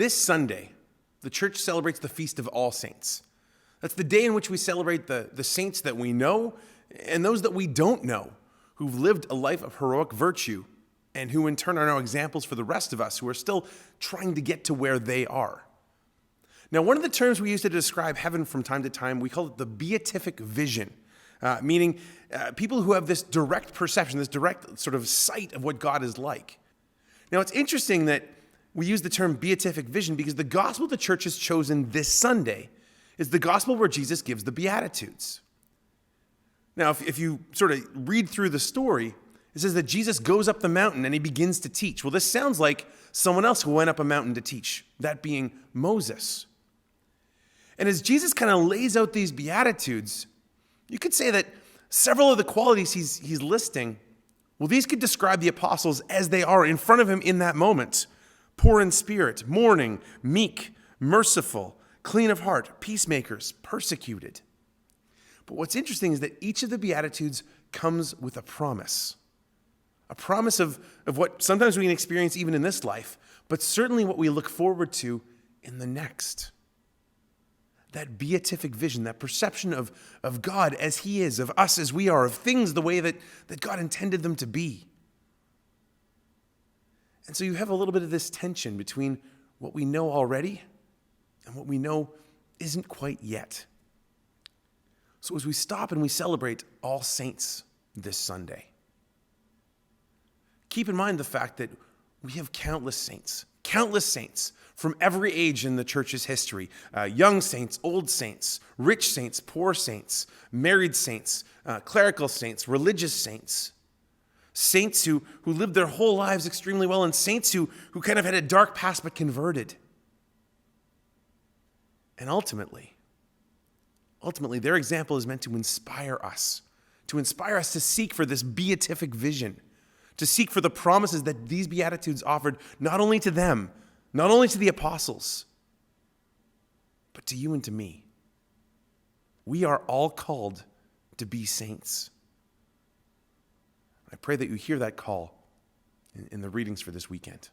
This Sunday, the church celebrates the Feast of All Saints. That's the day in which we celebrate the saints that we know and those that we don't know, who've lived a life of heroic virtue and who in turn are now examples for the rest of us who are still trying to get to where they are. Now, one of the terms we use to describe heaven from time to time, we call it the beatific vision, meaning people who have this direct perception, this direct sort of sight of what God is like. Now, it's interesting that we use the term beatific vision because the gospel the church has chosen this Sunday is the gospel where Jesus gives the Beatitudes. Now, if you sort of read through the story, it says that Jesus goes up the mountain and he begins to teach. Well, this sounds like someone else who went up a mountain to teach, that being Moses. And as Jesus kind of lays out these Beatitudes, you could say that several of the qualities he's listing, well, these could describe the apostles as they are in front of him in that moment. Poor in spirit, mourning, meek, merciful, clean of heart, peacemakers, persecuted. But what's interesting is that each of the Beatitudes comes with a promise of what sometimes we can experience even in this life, but certainly what we look forward to in the next. That beatific vision, that perception of God as he is, of us as we are, of things the way that God intended them to be. And so you have a little bit of this tension between what we know already and what we know isn't quite yet. So as we stop and we celebrate All Saints this Sunday, keep in mind the fact that we have countless saints from every age in the church's history. Young saints, old saints, rich saints, poor saints, married saints, clerical saints, religious saints. Saints who lived their whole lives extremely well, and saints who kind of had a dark past but converted. And ultimately, their example is meant to inspire us to seek for this beatific vision, to seek for the promises that these Beatitudes offered not only to them, not only to the apostles, but to you and to me. We are all called to be saints. I pray that you hear that call in the readings for this weekend.